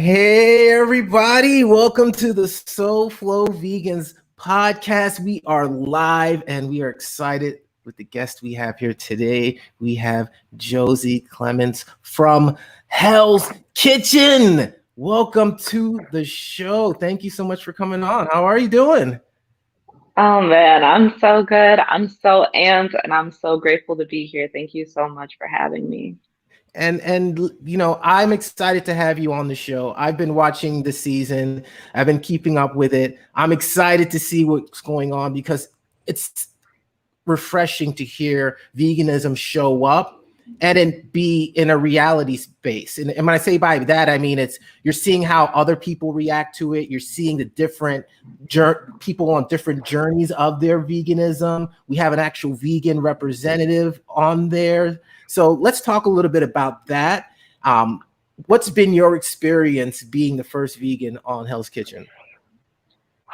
Hey, everybody. Welcome to the Soul Flow Vegans podcast. We are live and we are excited with the guest we have here today. We have Josie Clemens from Hell's Kitchen. Welcome to the show. Thank you so much for coming on. How are you doing? Oh man, I'm so good. I'm so amped and I'm so grateful to be here. Thank you so much for having me. And I'm excited to have you on the show. I've been watching the season. I've been keeping up with it. I'm excited to see what's going on because it's refreshing to hear veganism show up and then be in a reality space. And when I say by that, I mean you're seeing how other people react to it. You're seeing the different people on different journeys of their veganism. We have an actual vegan representative on there. So let's talk a little bit about that. What's been your experience being the first vegan on Hell's Kitchen?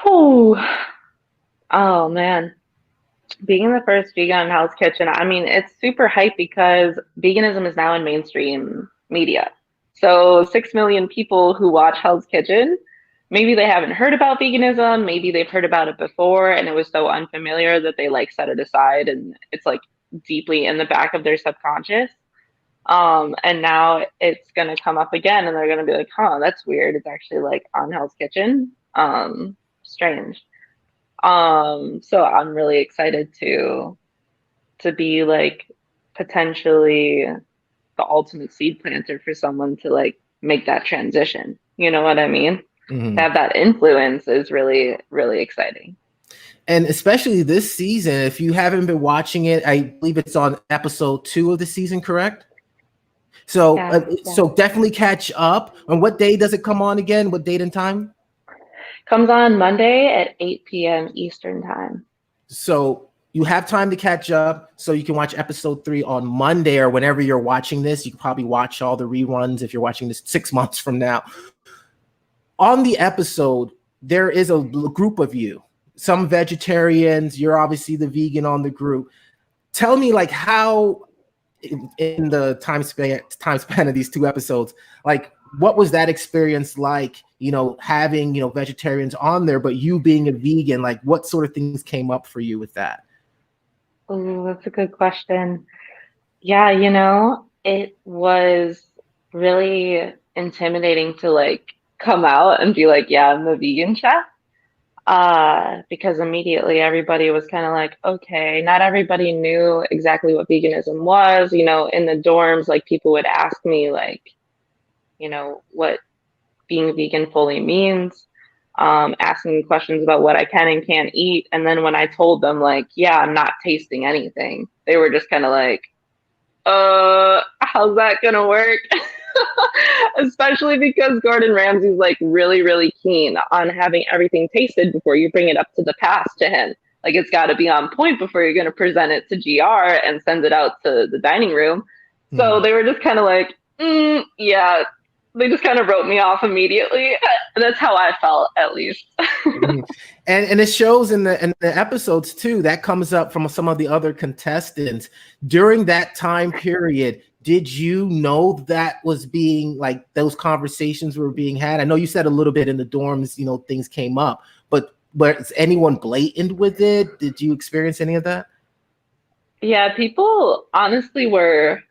Oh, oh man. Being the first vegan on Hell's Kitchen, I mean, it's super hype because veganism is now in mainstream media. So 6 million people who watch Hell's Kitchen, maybe they haven't heard about veganism, maybe they've heard about it before and it was so unfamiliar that they like set it aside and it's like deeply in the back of their subconscious. And now it's gonna come up again and they're gonna be like, huh, that's weird. It's actually like on Hell's Kitchen. Strange. So I'm really excited to be like potentially the ultimate seed planter for someone to like make that transition. You know what I mean? Mm-hmm. To have that influence is really, really exciting. And especially this season, if you haven't been watching it, I believe it's on episode 2 of the season, correct? So, so definitely catch up. And what day does it come on again? What date and time? Comes on Monday at 8 p.m. Eastern time. So you have time to catch up. So you can watch episode 3 on Monday or whenever you're watching this. You can probably watch all the reruns if you're watching this 6 months from now. On the episode, there is a group of you. Some vegetarians, you're obviously the vegan on the group. Tell me like how in the time span of these 2 episodes, like what was that experience like, having, vegetarians on there, but you being a vegan, like what sort of things came up for you with that? Oh, that's a good question. Yeah, it was really intimidating to like come out and be like, yeah, I'm a vegan chef. Because immediately everybody was kind of like, okay, not everybody knew exactly what veganism was. In the dorms, like people would ask me like, what being vegan fully means, asking questions about what I can and can't eat. And then when I told them like, yeah, I'm not tasting anything, they were just kind of like, how's that gonna work? Especially because Gordon Ramsay's like really, really keen on having everything tasted before you bring it up to the pass to him. Like it's got to be on point before you're going to present it to GR and send it out to the dining room. So they were just kind of like, yeah. They just kind of wrote me off immediately. That's how I felt, at least. And it shows in the episodes too. That comes up from some of the other contestants during that time period. Did you know that was being like those conversations were being had? I know you said a little bit in the dorms, things came up, but was anyone blatant with it? Did you experience any of that? Yeah, people honestly were,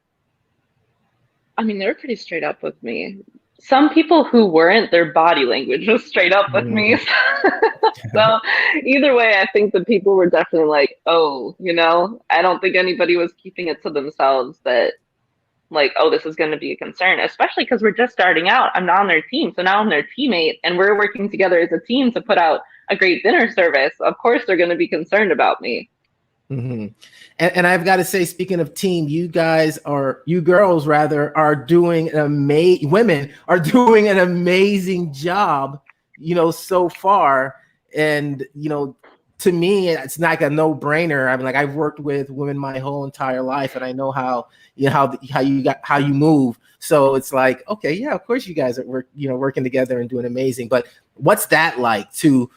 they were pretty straight up with me. Some people who weren't, their body language was straight up with me. So either way, I think the people were definitely like, oh, I don't think anybody was keeping it to themselves that like, oh, this is going to be a concern, especially because we're just starting out. I'm not on their team. So now I'm their teammate and we're working together as a team to put out a great dinner service. Of course, they're going to be concerned about me. Mm-hmm. And I've got to say, speaking of team, you girls are doing women are doing an amazing job, so far. And, to me, it's like a no-brainer. I've worked with women my whole entire life, and I know how you move. So it's like, okay, yeah, of course you guys are working together and doing amazing. But what's that like to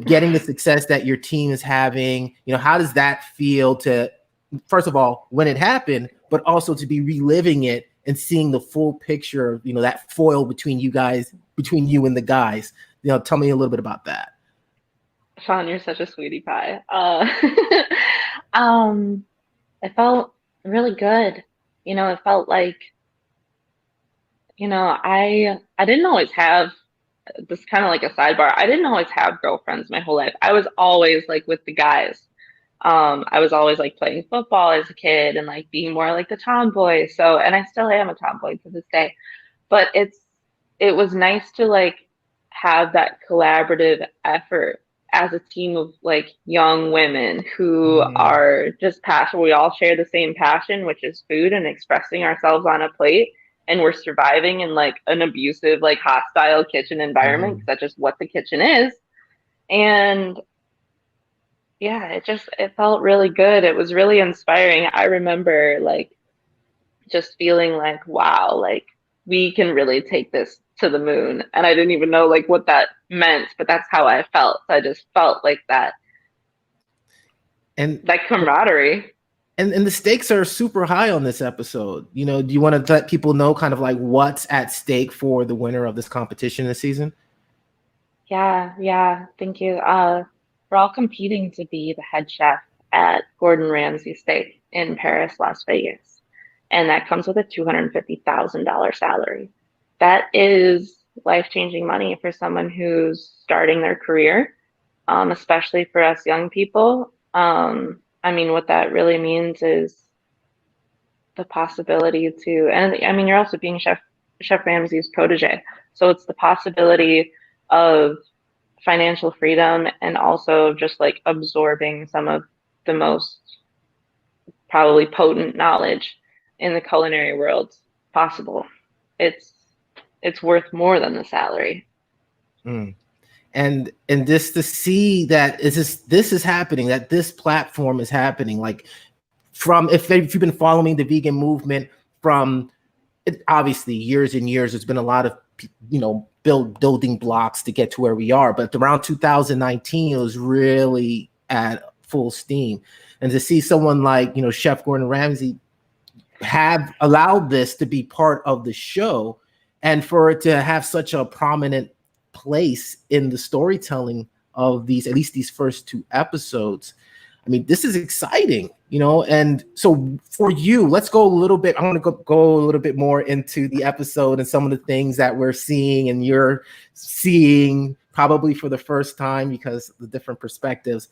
getting the success that your team is having? How does that feel to, first of all, when it happened, but also to be reliving it and seeing the full picture, you know, that foil between you guys, between you and the guys. You know, tell me a little bit about that. Sean, you're such a sweetie pie. It felt really good. You know, it felt like, you know, I didn't always have this, kind of like a sidebar. I didn't always have girlfriends my whole life. I was always like with the guys. I was always like playing football as a kid and like being more like the tomboy. So, and I still am a tomboy to this day. But it was nice to like have that collaborative effort as a team of like young women who Mm, are just passionate. We all share the same passion, which is food and expressing ourselves on a plate. And we're surviving in like an abusive, like hostile kitchen environment, because mm, that's just what the kitchen is. And yeah, it felt really good. It was really inspiring. I remember like just feeling like, wow, like we can really take this to the moon. And I didn't even know like what that meant, but that's how I felt. I just felt like and that camaraderie. and the stakes are super high on this episode. You know, do you want to let people know kind of like what's at stake for the winner of this competition this season? Yeah, yeah, thank you. We're all competing to be the head chef at Gordon Ramsay Steak in Paris, Las Vegas. And that comes with a $250,000 salary. That is life-changing money for someone who's starting their career, especially for us young people. I mean, what that really means is the possibility to, and I mean, you're also being Chef Ramsay's protege, so it's the possibility of financial freedom and also just like absorbing some of the most probably potent knowledge in the culinary world possible. It's it's worth more than the salary. Mm. And this to see that is this is happening, that this platform is happening, like from if you've been following the vegan movement from obviously years and years, there's been a lot of building blocks to get to where we are, but around 2019 it was really at full steam. And to see someone like Chef Gordon Ramsay have allowed this to be part of the show, and for it to have such a prominent place in the storytelling of these, at least these first two episodes, I mean, this is exciting, and so for you, let's go a little bit, I want to go a little bit more into the episode and some of the things that we're seeing and you're seeing probably for the first time because of the different perspectives.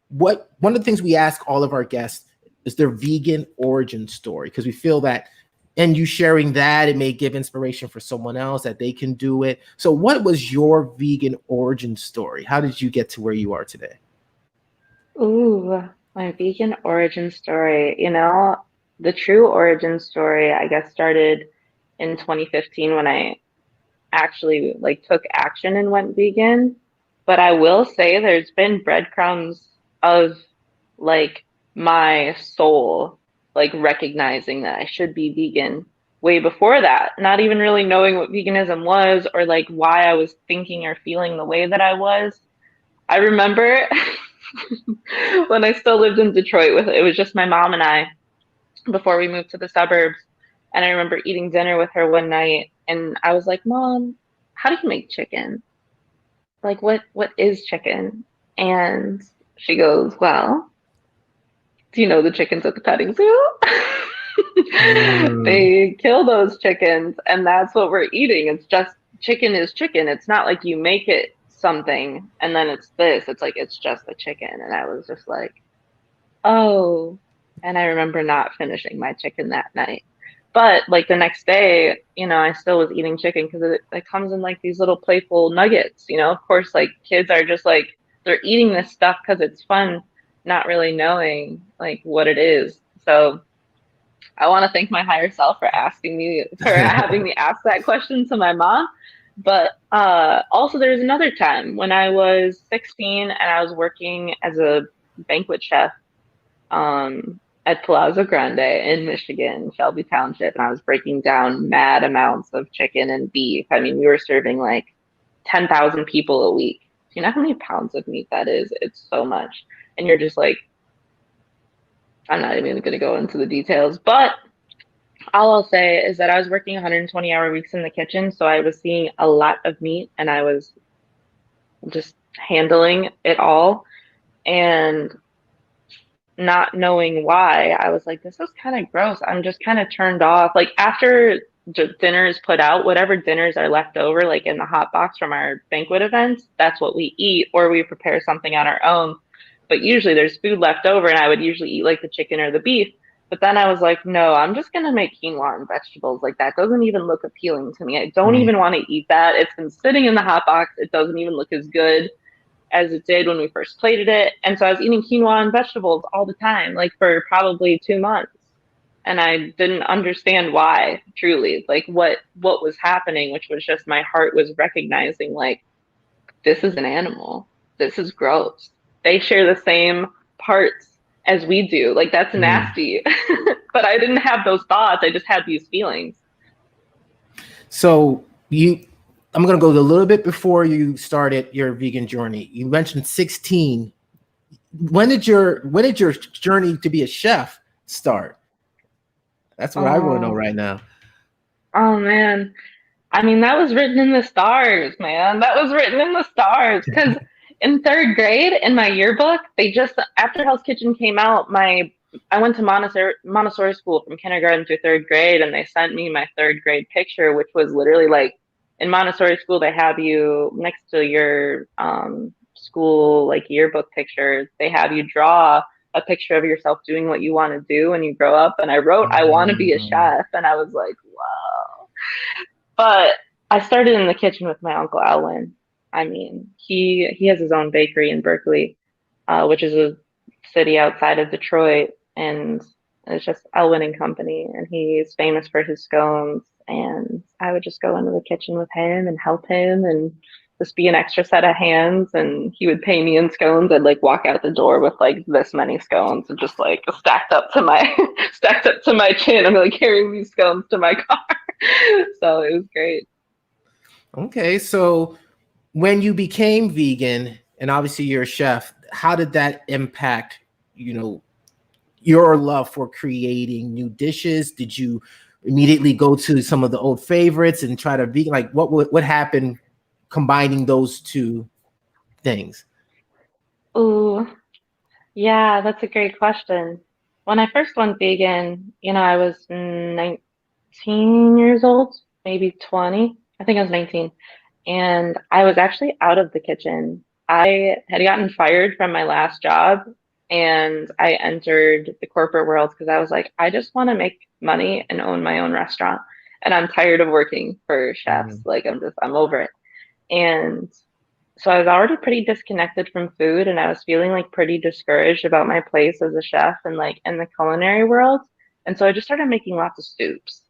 One of the things we ask all of our guests is their vegan origin story, because we feel that, and you sharing that, it may give inspiration for someone else that they can do it. So what was your vegan origin story? How did you get to where you are today? Ooh, my vegan origin story. The true origin story, I guess, started in 2015 when I actually like took action and went vegan. But I will say there's been breadcrumbs of like my soul like recognizing that I should be vegan way before that, not even really knowing what veganism was or like why I was thinking or feeling the way that I was. I remember when I still lived in Detroit, with it was just my mom and I before we moved to the suburbs. And I remember eating dinner with her one night and I was like, Mom, how do you make chicken? Like what is chicken? And she goes, well, do you know the chickens at the petting zoo? Mm, They kill those chickens and that's what we're eating. It's just chicken is chicken. It's not like you make it something and then it's this. It's like it's just a chicken. And I was just like, oh. And I remember not finishing my chicken that night. But like the next day, I still was eating chicken because it comes in like these little playful nuggets. Of course, like kids are just like, they're eating this stuff because it's fun, not really knowing like what it is. So I want to thank my higher self for having me ask that question to my mom. But also, there's another time when I was 16 and I was working as a banquet chef at Palazzo Grande in Michigan, Shelby Township, and I was breaking down mad amounts of chicken and beef. I mean, we were serving like 10,000 people a week. Do you know how many pounds of meat that is? It's so much. And you're just like, I'm not even going to go into the details, but All I'll say is that I was working 120-hour weeks in the kitchen, so I was seeing a lot of meat and I was just handling it all. And not knowing why, I was like, this is kind of gross. I'm just kind of turned off. Like after dinner is put out, whatever dinners are left over, like in the hot box from our banquet events, that's what we eat, or we prepare something on our own. But usually there's food left over, and I would usually eat like the chicken or the beef. But then I was like, no, I'm just gonna make quinoa and vegetables. Like that doesn't even look appealing to me. I don't Mm. even want to eat that. It's been sitting in the hot box. It doesn't even look as good as it did when we first plated it. And so I was eating quinoa and vegetables all the time, like for probably 2 months. And I didn't understand why, truly, like what was happening, which was just my heart was recognizing like this is an animal. This is gross. They share the same parts as we do. Like that's nasty. But I didn't have those thoughts. I just had these feelings. So I'm going to go a little bit before you started your vegan journey. You mentioned 16. When did your journey to be a chef start? That's what I want to know right now. Oh man. I mean, that was written in the stars, man. That was written in the stars. Because in third grade, in my yearbook, they just, after Hell's Kitchen came out, I went to Montessori school from kindergarten through third grade, and they sent me my third grade picture, which was literally like, in Montessori school, they have you next to your school like yearbook picture, they have you draw a picture of yourself doing what you want to do when you grow up. And I wrote, I want to be a chef. And I was like, wow. But I started in the kitchen with my Uncle Alwyn. I mean, he has his own bakery in Berkeley, which is a city outside of Detroit. And it's just Elwyn and Company. And he's famous for his scones. And I would just go into the kitchen with him and help him and just be an extra set of hands. And he would pay me in scones. I'd like walk out the door with like this many scones and just like stacked up to my chin. I'm like carrying these scones to my car. So it was great. Okay, so when you became vegan, and obviously you're a chef, how did that impact, your love for creating new dishes? Did you immediately go to some of the old favorites and try to vegan? Like what happened combining those two things? Oh, yeah, that's a great question. When I first went vegan, I was 19 years old, maybe 20. I think I was 19. And I was actually out of the kitchen. I had gotten fired from my last job and I entered the corporate world because I was like, I just want to make money and own my own restaurant. And I'm tired of working for chefs. Like I'm over it. And so I was already pretty disconnected from food and I was feeling like pretty discouraged about my place as a chef and like in the culinary world. And so I just started making lots of soups.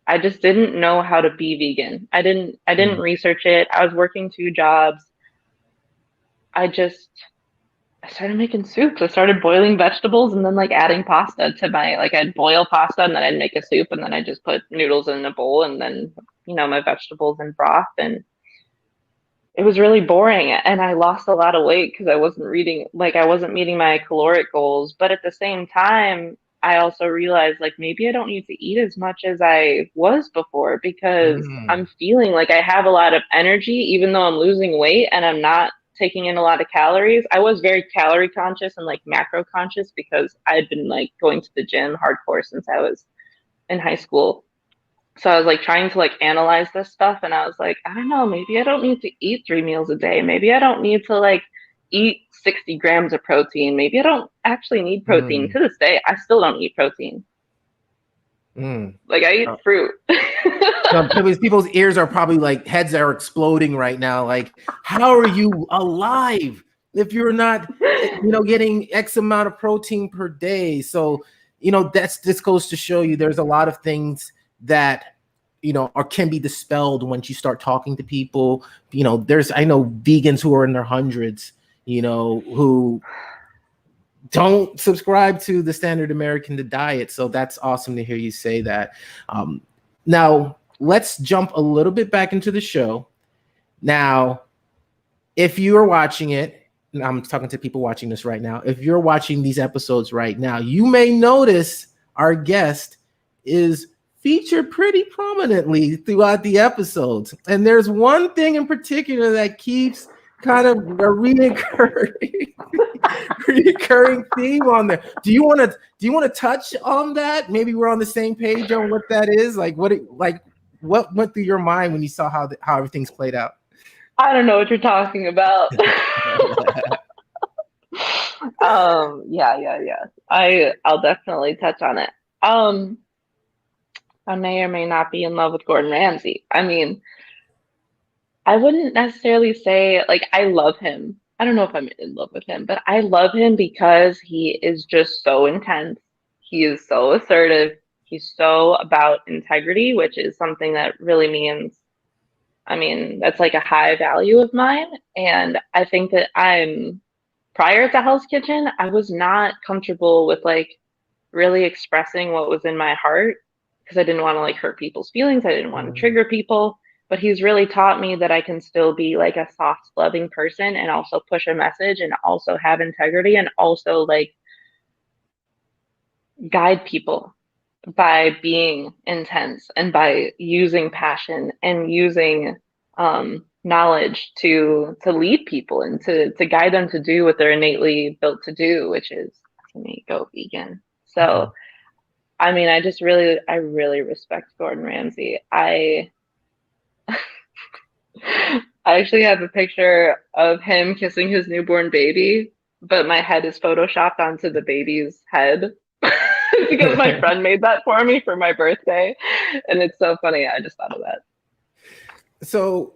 I just didn't know how to be vegan. I didn't research it. I was working 2 jobs. I started making soups. I started boiling vegetables and then like adding pasta to I'd boil pasta and then I'd make a soup and then I just put noodles in a bowl and then, my vegetables and broth. And it was really boring and I lost a lot of weight because I wasn't meeting my caloric goals. But at the same time, I also realized like maybe I don't need to eat as much as I was before because I'm feeling like I have a lot of energy, even though I'm losing weight and I'm not taking in a lot of calories. I was very calorie conscious and like macro conscious because I had been like going to the gym hardcore since I was in high school. So I was like trying to like analyze this stuff and I was like, I don't know, maybe I don't need to eat 3 meals a day. Maybe I don't need to like eat 60 grams of protein. Maybe I don't actually need protein. To this day, I still don't eat protein. Like I eat fruit. People's ears are probably like heads are exploding right now. Like, how are you alive if you're not, getting X amount of protein per day? So, this goes to show you there's a lot of things that or can be dispelled once you start talking to people. I know vegans who are in their hundreds, who don't subscribe to the standard American diet. So that's awesome to hear you say that. Now let's jump a little bit back into the show. Now, if you are watching it, and I'm talking to people watching this right now, if you're watching these episodes right now, you may notice our guest is featured pretty prominently throughout the episodes. And there's one thing in particular that keeps kind of a recurring theme on there. Do you want to touch on that? Maybe we're on the same page on what that is. Like what went through your mind when you saw how everything's played out? I don't know what you're talking about. Yeah. I'll definitely touch on it. I may or may not be in love with Gordon Ramsay. I mean, I wouldn't necessarily say like I love him. I don't know if I'm in love with him, but I love him because he is just so intense. He is so assertive. He's so about integrity, which is something that really means, I mean, that's like a high value of mine. And I think that prior to Hell's Kitchen, I was not comfortable with like really expressing what was in my heart because I didn't want to like hurt people's feelings. I didn't want to trigger people. But he's really taught me that I can still be like a soft, loving person and also push a message and also have integrity and also like guide people by being intense and by using passion and using knowledge to lead people and to guide them to do what they're innately built to do, which is to go vegan. So, I mean, I really respect Gordon Ramsay. I actually have a picture of him kissing his newborn baby, but my head is photoshopped onto the baby's head because my friend made that for me for my birthday. And it's so funny. I just thought of that. So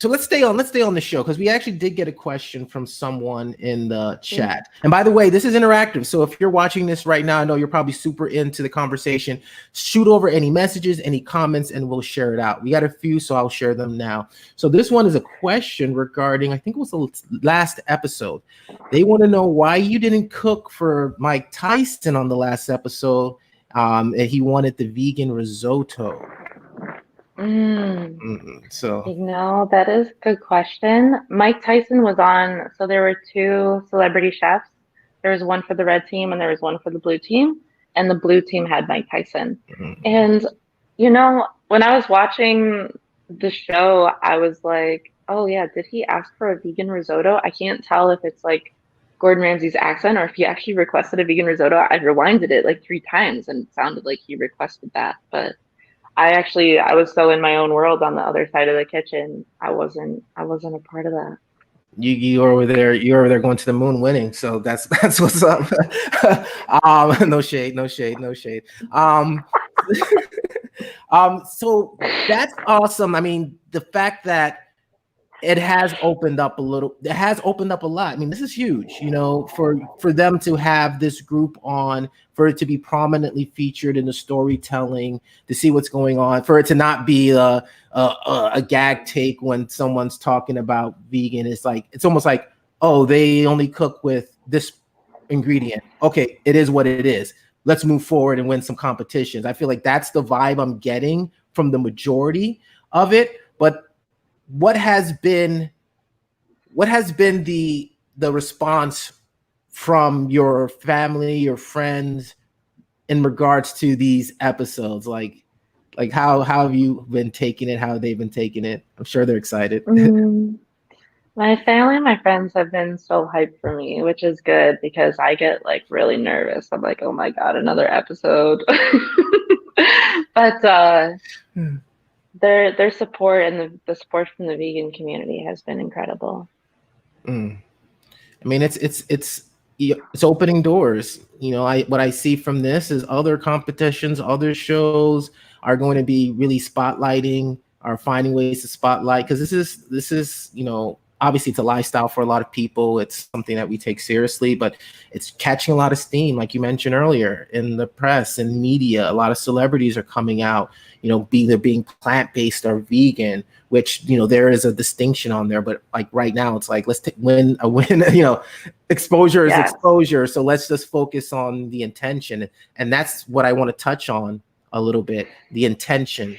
let's stay on the show because we actually did get a question from someone in the chat. And by the way, this is interactive. So if you're watching this right now, I know you're probably super into the conversation. Shoot over any messages, any comments, and we'll share it out. We got a few, so I'll share them now. So this one is a question regarding, I think it was the last episode. They want to know why you didn't cook for Mike Tyson on the last episode. And he wanted the vegan risotto. So that is a good question. Mike Tyson was on, so there were two celebrity chefs. There was one for the red team and there was one for the blue team, and the blue team had Mike Tyson. And when I was watching the show, I was like, oh yeah, did he ask for a vegan risotto? I can't tell if it's like Gordon Ramsay's accent or if he actually requested a vegan risotto. I rewinded it like 3 times and it sounded like he requested that, but I was so in my own world on the other side of the kitchen. I wasn't a part of that. You were over there going to the moon winning. So that's what's up. No shade. So that's awesome. I mean, the fact that it has opened up a lot. I mean, this is huge, for them to have this group on, for it to be prominently featured in the storytelling, to see what's going on, for it to not be a gag take when someone's talking about vegan. It's almost like, oh, they only cook with this ingredient. Okay, it is what it is. Let's move forward and win some competitions. I feel like that's the vibe I'm getting from the majority of it. But what has been the response from your family, your friends, in regards to these episodes? Like how have you been taking it? How have they been taking it? I'm sure they're excited. My family and my friends have been so hyped for me, which is good because I get like really nervous. I'm like, oh my God, another episode. But their support and the support from the vegan community has been incredible. I mean, it's opening doors. What I see from this is other competitions, other shows are going to be really spotlighting, are finding ways to spotlight, because this is obviously it's a lifestyle for a lot of people. It's something that we take seriously, but it's catching a lot of steam, like you mentioned earlier, in the press and media. A lot of celebrities are coming out, either being plant-based or vegan, which, there is a distinction on there. But like right now, it's like, let's win, exposure is exposure. So let's just focus on the intention. And that's what I want to touch on a little bit, the intention.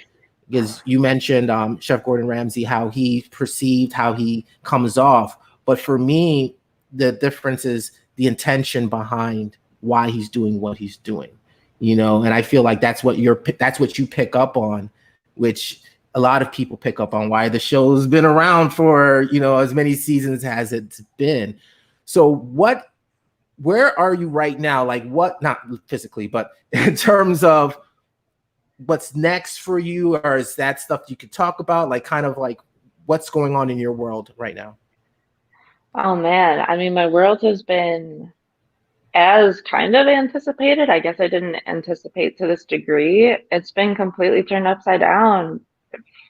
Because you mentioned Chef Gordon Ramsay, how he perceived, how he comes off. But for me, the difference is the intention behind why he's doing what he's doing. and I feel like that's what you pick up on, which a lot of people pick up on, why the show's been around for, as many seasons as it's been. So where are you right now? Like, what, not physically, but in terms of what's next for you, or is that stuff you could talk about, like kind of like what's going on in your world right now? Oh man, I mean, my world has been as kind of anticipated. I guess I didn't anticipate to this degree. It's been completely turned upside down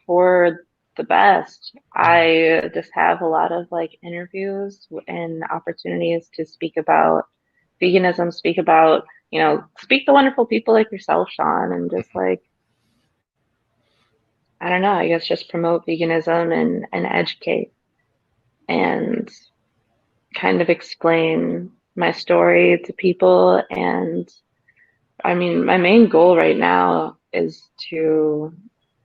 for the best. I just have a lot of like interviews and opportunities to speak about veganism, speak to wonderful people like yourself, Sean, and just like, I don't know, I guess just promote veganism and educate and kind of explain my story to people. And I mean, my main goal right now is to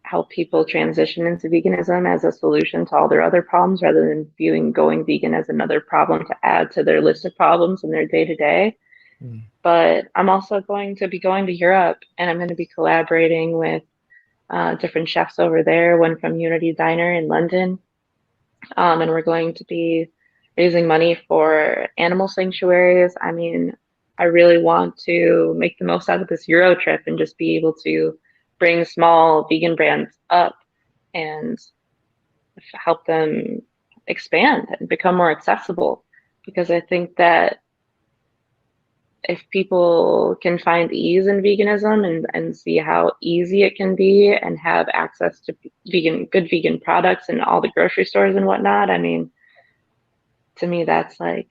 help people transition into veganism as a solution to all their other problems rather than viewing going vegan as another problem to add to their list of problems in their day to day. But I'm also going to be going to Europe, and I'm going to be collaborating with different chefs over there, one from Unity Diner in London. And we're going to be raising money for animal sanctuaries. I mean, I really want to make the most out of this Euro trip and just be able to bring small vegan brands up and help them expand and become more accessible. Because I think that if people can find ease in veganism and see how easy it can be and have access to good vegan products in all the grocery stores and whatnot, I mean, to me, that's the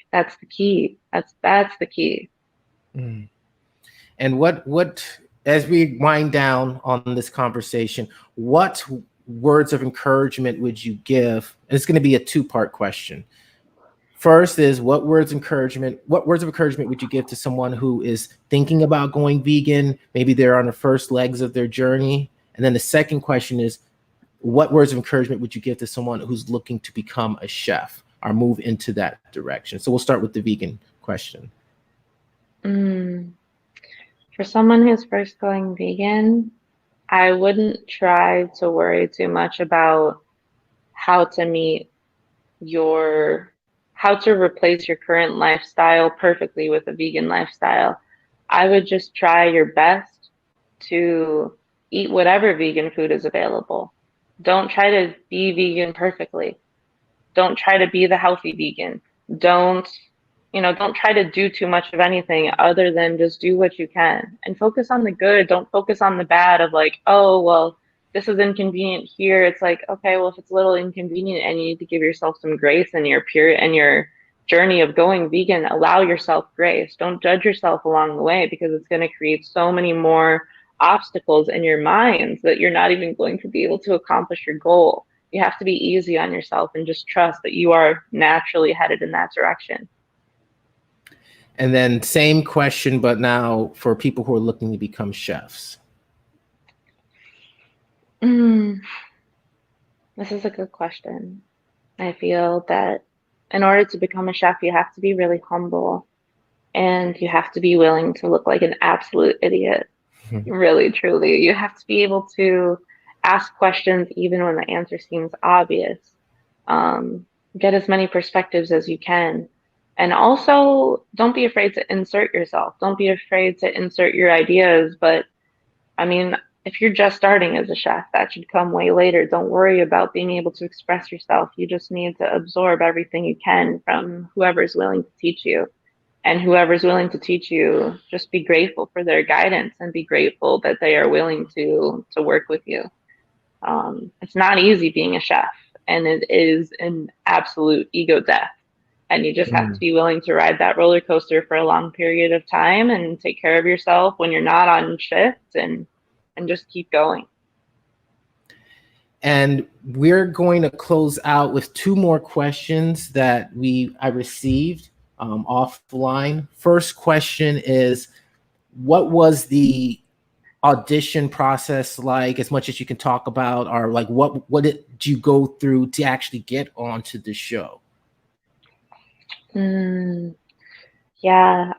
key. That's the key. And what, as we wind down on this conversation, what words of encouragement would you give? And it's going to be a two-part question. First is, what words of encouragement would you give to someone who is thinking about going vegan? Maybe they're on the first legs of their journey. And then the second question is, what words of encouragement would you give to someone who's looking to become a chef or move into that direction? So we'll start with the vegan question. For someone who's first going vegan, I wouldn't try to worry too much about how to replace your current lifestyle perfectly with a vegan lifestyle. I would just try your best to eat whatever vegan food is available. Don't try to be vegan perfectly. Don't try to be the healthy vegan. Don't try to do too much of anything other than just do what you can and focus on the good. Don't focus on the bad of like, oh, well, this is inconvenient here. It's like, okay, well, if it's a little inconvenient and you need to give yourself some grace in your journey of going vegan, allow yourself grace. Don't judge yourself along the way, because it's going to create so many more obstacles in your minds that you're not even going to be able to accomplish your goal. You have to be easy on yourself and just trust that you are naturally headed in that direction. And then same question, but now for people who are looking to become chefs. This is a good question. I feel that in order to become a chef, you have to be really humble, and you have to be willing to look like an absolute idiot. Really, truly. You have to be able to ask questions even when the answer seems obvious. Get as many perspectives as you can. And also, don't be afraid to insert yourself. Don't be afraid to insert your ideas. But I mean, if you're just starting as a chef, that should come way later. Don't worry about being able to express yourself. You just need to absorb everything you can from whoever's willing to teach you. And whoever's willing to teach you, just be grateful for their guidance and be grateful that they are willing to work with you. It's not easy being a chef, and it is an absolute ego death. And you just have to be willing to ride that roller coaster for a long period of time and take care of yourself when you're not on shift and just keep going. And we're going to close out with two more questions that I received offline. First question is, what was the audition process like, as much as you can talk about, or like what did you go through to actually get onto the show? Yeah,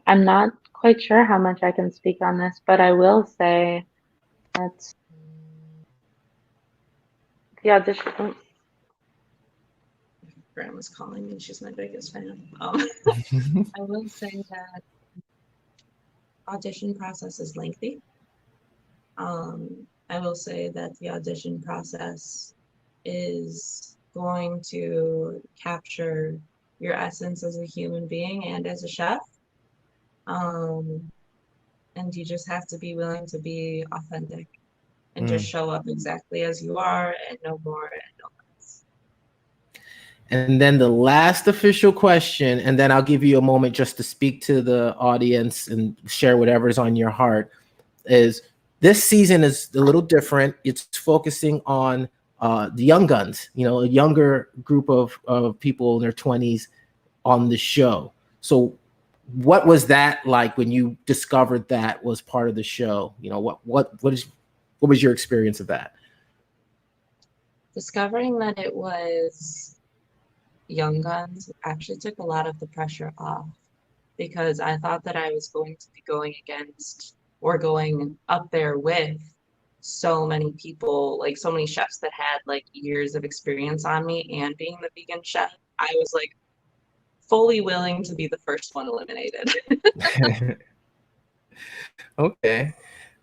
I'm not quite sure how much I can speak on this, but I will say that the audition. Oh, Grandma's calling me. She's my biggest fan. I will say that audition process is lengthy. I will say that the audition process is going to capture your essence as a human being and as a chef. And you just have to be willing to be authentic and just show up exactly as you are and no more and no less. And then the last official question, and then I'll give you a moment just to speak to the audience and share whatever's on your heart, is this season is a little different. It's focusing on the young guns, you know, a younger group of people in their 20s on the show. So what was that like when you discovered that was part of the show? You know, what was your experience of that? Discovering that it was young guns actually took a lot of the pressure off, because I thought that I was going to be going against or going up there with so many people, like so many chefs that had like years of experience on me, and being the vegan chef, I was like fully willing to be the first one eliminated. Okay.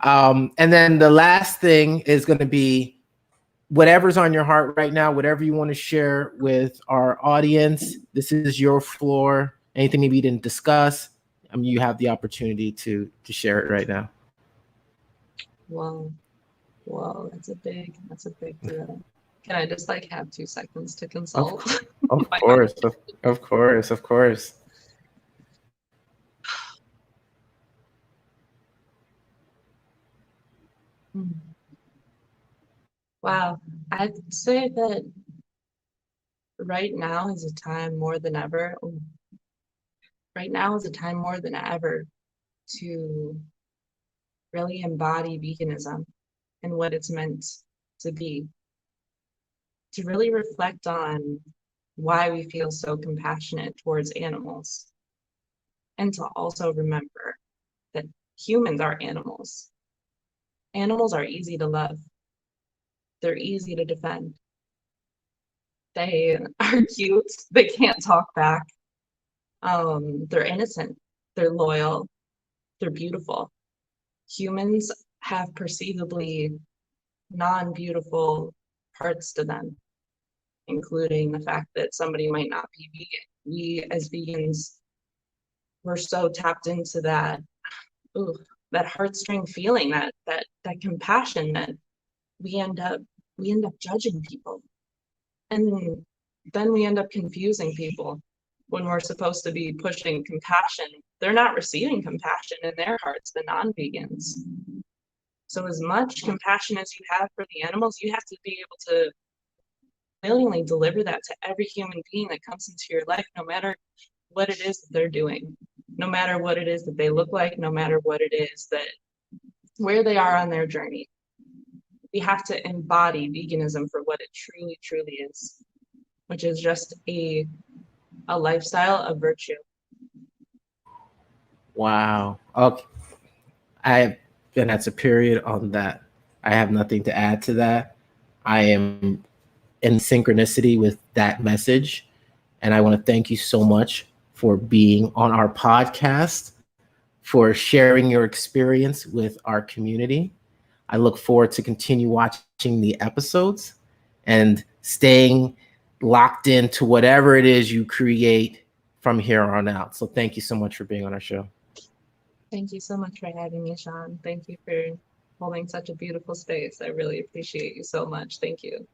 And then the last thing is going to be whatever's on your heart right now, whatever you want to share with our audience. This is your floor. Anything maybe you didn't discuss, I mean, you have the opportunity to share it right now. Whoa, that's a big deal. Can I just like have 2 seconds to consult? Of course, of course. Wow, I'd say that right now is a time more than ever. Right now is a time more than ever to really embody veganism and what it's meant to be. To really reflect on why we feel so compassionate towards animals. And to also remember that humans are animals. Animals are easy to love. They're easy to defend. They are cute. They can't talk back. They're innocent. They're loyal. They're beautiful. Humans have perceivably non-beautiful parts to them, including the fact that somebody might not be vegan. We as vegans, we're so tapped into that, that heartstring feeling, that compassion, that we end up judging people. And then we end up confusing people when we're supposed to be pushing compassion. They're not receiving compassion in their hearts, the non-vegans. So as much compassion as you have for the animals, you have to be able to willingly deliver that to every human being that comes into your life, no matter what it is that they're doing, no matter what it is that they look like, no matter what it is that, where they are on their journey. We have to embody veganism for what it truly, truly is, which is just a lifestyle of virtue. Wow. Okay. And that's a period on that. I have nothing to add to that. I am in synchronicity with that message. And I want to thank you so much for being on our podcast, for sharing your experience with our community. I look forward to continue watching the episodes and staying locked into whatever it is you create from here on out. So thank you so much for being on our show. Thank you so much for having me, Sean. Thank you for holding such a beautiful space. I really appreciate you so much. Thank you.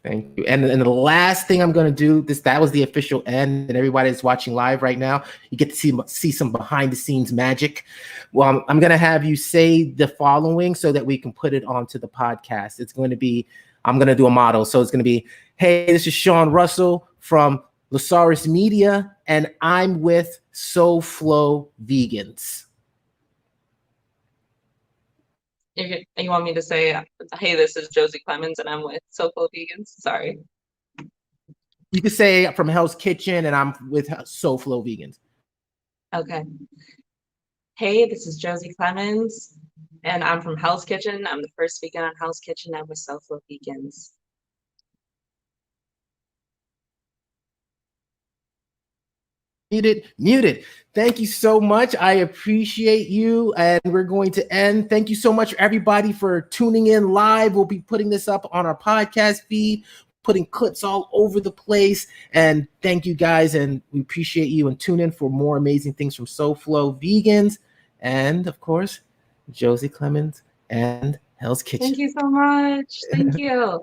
Thank you. And the last thing I'm going to do, that was the official end, and everybody that's watching live right now, you get to see some behind the scenes magic. Well, I'm going to have you say the following so that we can put it onto the podcast. It's going to be, I'm going to do a model. So it's going to be, hey, this is Sean Russell from Losaurus Media, and I'm with SoFlo Vegans. You want me to say, hey, this is Josie Clemens and I'm with SoFlo Vegans? Sorry. You could say from Hell's Kitchen and I'm with SoFlo Vegans. Okay. Hey, this is Josie Clemens, and I'm from Hell's Kitchen. I'm the first vegan on Hell's Kitchen, and with Self-Love Vegans. Muted. Thank you so much. I appreciate you. And we're going to end. Thank you so much, everybody, for tuning in live. We'll be putting this up on our podcast feed, putting clips all over the place. And thank you guys. And we appreciate you. And tune in for more amazing things from SoFlo Vegans. And of course, Josie Clemens and Hell's Kitchen. Thank you so much. Thank you.